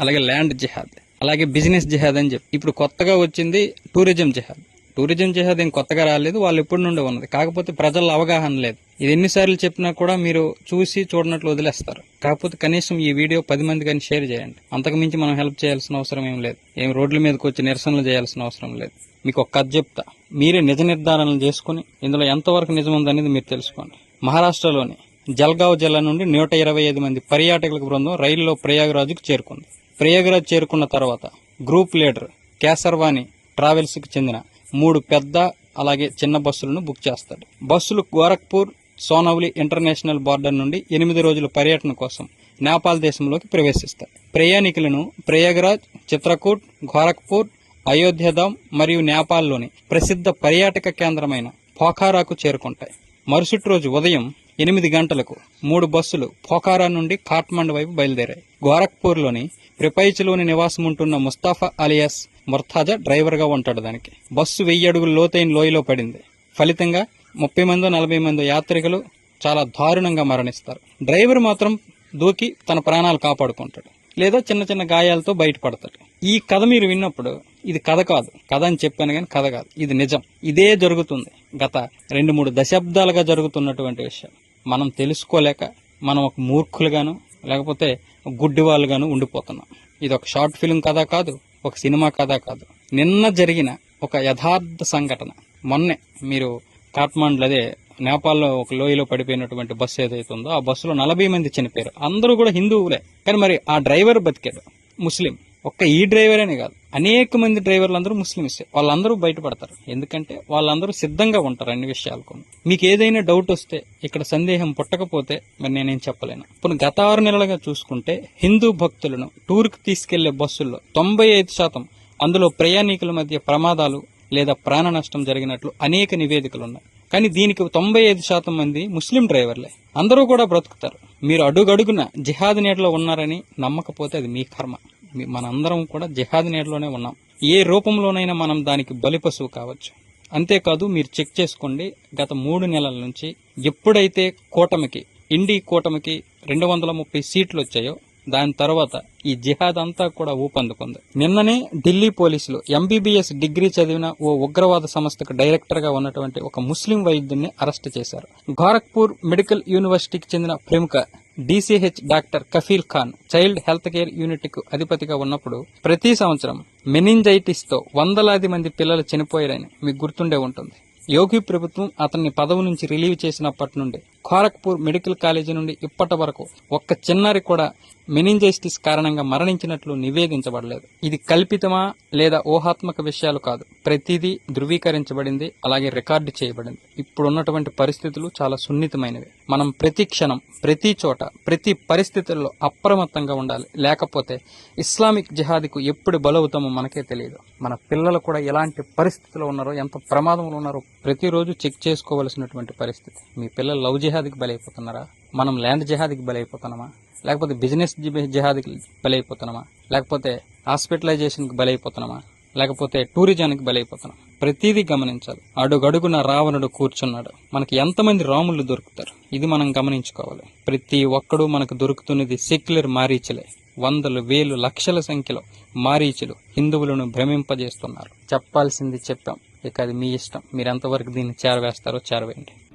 అలాగే ల్యాండ్ జిహాద్, అలాగే బిజినెస్ జిహాద్ అని చెప్పి ఇప్పుడు కొత్తగా వచ్చింది టూరిజం జిహాద్. టూరిజం జిహాద్ ఏం కొత్తగా రాలేదు, వాళ్ళు ఎప్పటి నుండి ఉన్నది. కాకపోతే ప్రజల అవగాహన లేదు. ఇది ఎన్నిసార్లు చెప్పినా కూడా మీరు చూసి చూడనట్లు వదిలేస్తారు. కాకపోతే కనీసం ఈ వీడియో 10 మంది కానీ షేర్ చేయండి. అంతకు మించి మనం హెల్ప్ చేయాల్సిన అవసరం ఏం లేదు. ఏం రోడ్ల మీదకి వచ్చి నిరసనలు చేయాల్సిన అవసరం లేదు. మీకు ఒక కథ చెప్తా, మీరే నిజ నిర్ధారణలు చేసుకుని ఇందులో ఎంతవరకు నిజం ఉందనేది మీరు తెలుసుకోండి. మహారాష్ట్రలోని జల్గావ్ జిల్లా నుండి 125 మంది పర్యాటకుల బృందం రైలులో ప్రయాగరాజ్కు చేరుకుంది. ప్రయాగరాజ్ చేరుకున్న తర్వాత గ్రూప్ లీడర్ కేసర్వాణి ట్రావెల్స్ కి చెందిన 3 పెద్ద అలాగే చిన్న బస్సులను బుక్ చేస్తాడు. బస్సులు గోరఖ్పూర్ సోనౌలి ఇంటర్నేషనల్ బార్డర్ నుండి 8 రోజుల పర్యటన కోసం నేపాల్ దేశంలోకి ప్రవేశిస్తాయి. ప్రయాణికులను ప్రయాగరాజ్, చిత్రకూట్, గోరఖ్పూర్, అయోధ్యధామ్ మరియు నేపాల్లోని ప్రసిద్ధ పర్యాటక కేంద్రమైన పోఖారాకు చేరుకుంటాయి. మరుసటి రోజు ఉదయం 8 గంటలకు 3 బస్సులు పోఖారా నుండి కాఠ్మండు వైపు బయలుదేరాయి. గోరఖ్పూర్లోని ప్రిపైచ్లోని నివాసం ఉంటున్న ముస్తాఫా అలియాస్ ముర్తాజా డ్రైవర్ గా ఉంటాడు. దానికి బస్సు 1000 అడుగుల లోతైన లోయలో పడింది. ఫలితంగా 30 మందో 40 మందో యాత్రికులు చాలా దారుణంగా మరణిస్తారు. డ్రైవర్ మాత్రం దూకి తన ప్రాణాలు కాపాడుకుంటాడు, లేదా చిన్న చిన్న గాయాలతో బయటపడతాడు. ఈ కథ మీరు విన్నప్పుడు ఇది కథ కాదు, కథ అని చెప్పాను కానీ కథ కాదు, ఇది నిజం. ఇదే జరుగుతుంది. గత 2-3 దశాబ్దాలుగా జరుగుతున్నటువంటి విషయం. మనం తెలుసుకోలేక మనం ఒక మూర్ఖులుగాను లేకపోతే గుడ్డి వాళ్ళుగాను ఉండిపోతున్నాం. ఇది ఒక షార్ట్ ఫిల్మ్ కథ కాదు, ఒక సినిమా కథ కాదు. నిన్న జరిగిన ఒక యథార్థ సంఘటన. మొన్నే మీరు కాఠ్మండు అదే నేపాల్లో ఒక లోయలో పడిపోయినటువంటి బస్సు ఏదైతే ఉందో ఆ బస్సులో 40 మంది చనిపోయారు. అందరూ కూడా హిందువులే. కానీ మరి ఆ డ్రైవర్ బతికాడు, ముస్లిం. ఒక్క ఈ డ్రైవర్ అనే కాదు, అనేక మంది డ్రైవర్లు అందరూ ముస్లింసే. వాళ్ళందరూ బయటపడతారు. ఎందుకంటే వాళ్ళందరూ సిద్ధంగా ఉంటారు అన్ని విషయాలకు. మీకు ఏదైనా డౌట్ వస్తే, ఇక్కడ సందేహం పుట్టకపోతే మరి నేనేం చెప్పలేను. ఇప్పుడు గత 6 నెలలుగా చూసుకుంటే హిందూ భక్తులను టూర్కి తీసుకెళ్లే బస్సుల్లో 95% అందులో ప్రయాణికుల మధ్య ప్రమాదాలు లేదా ప్రాణ నష్టం జరిగినట్లు అనేక నివేదికలు ఉన్నాయి. కానీ దీనికి 95% మంది ముస్లిం డ్రైవర్లే. అందరూ కూడా బ్రతుకుతారు. మీరు అడుగడుగున జిహాద్ నీడలో ఉన్నారని నమ్మకపోతే అది మీ కర్మ. మనందరం కూడా జిహాద్ నీడలోనే ఉన్నాం. ఏ రూపంలోనైనా మనం దానికి బలిపశువు కావచ్చు. అంతేకాదు, మీరు చెక్ చేసుకోండి, గత 3 నెలల నుంచి ఎప్పుడైతే ఇండి కూటమికి 230 సీట్లు వచ్చాయో దాని తర్వాత ఈ జిహాద్ అంతా కూడా ఊపందుకుంది. నిన్ననే ఢిల్లీ పోలీసులు MBBS డిగ్రీ చదివిన ఓ ఉగ్రవాద సంస్థకు డైరెక్టర్ గా ఉన్నటువంటి ఒక ముస్లిం వైద్యుడిని అరెస్ట్ చేశారు. గోరఖ్పూర్ మెడికల్ యూనివర్సిటీకి చెందిన ప్రముఖ DCH doctor Kafeel Khan child health care unit కు అధిపతిగా ఉన్నప్పుడు ప్రతి సంవత్సరం మెనింజైటిస్ తో వందలాది మంది పిల్లలు చనిపోయారని మీకు గుర్తుండే ఉంటుంది. యోగి ప్రభుత్వం అతన్ని పదవి నుంచి రిలీవ్ చేసినప్పటి నుండి గోరఖ్పూర్ మెడికల్ కాలేజీ నుండి ఇప్పటి వరకు ఒక్క చిన్నారి కూడా మెనింజైటిస్ కారణంగా మరణించినట్లు నివేదించబడలేదు. ఇది కల్పితమా లేదా ఊహాత్మక విషయాలు కాదు, ప్రతిదీ ధృవీకరించబడింది, అలాగే రికార్డు చేయబడింది. ఇప్పుడున్నటువంటి పరిస్థితులు చాలా సున్నితమైనవి. మనం ప్రతి క్షణం, ప్రతి చోట, ప్రతి పరిస్థితుల్లో అప్రమత్తంగా ఉండాలి. లేకపోతే ఇస్లామిక్ జిహాద్కు ఎప్పుడు బలవుతామో మనకే తెలియదు. మన పిల్లలు కూడా ఎలాంటి పరిస్థితుల్లో ఉన్నారో, ఎంత ప్రమాదంలో ఉన్నారో ప్రతిరోజు చెక్ చేసుకోవాల్సినటువంటి పరిస్థితి. మీ పిల్లలు లవ్ జిహాద్కి బలైపోతున్నారా? మనం ల్యాండ్ జిహాద్కి బలైపోతున్నామా? లేకపోతే బిజినెస్ జిహాద్కి బలైపోతున్నామా? లేకపోతే హాస్పిటలైజేషన్కి బలైపోతున్నామా? లేకపోతే టూరిజానికి బలైపోతున్నాం? ప్రతిదీ గమనించాలి. అడుగడుగున రావణుడు కూర్చున్నాడు. మనకి ఎంతమంది రాములు దొరుకుతారు, ఇది మనం గమనించుకోవాలి. ప్రతి ఒక్కడు మనకు దొరుకుతున్నది సెక్యులర్ మారీచులే. వందలు, వేలు, లక్షల సంఖ్యలో మారీచులు హిందువులను భ్రమింపజేస్తున్నారు. చెప్పాల్సింది చెప్పాం. ఇక అది మీ ఇష్టం. మీరు ఎంతవరకు దీన్ని చేరవేస్తారో చేరవేయండి.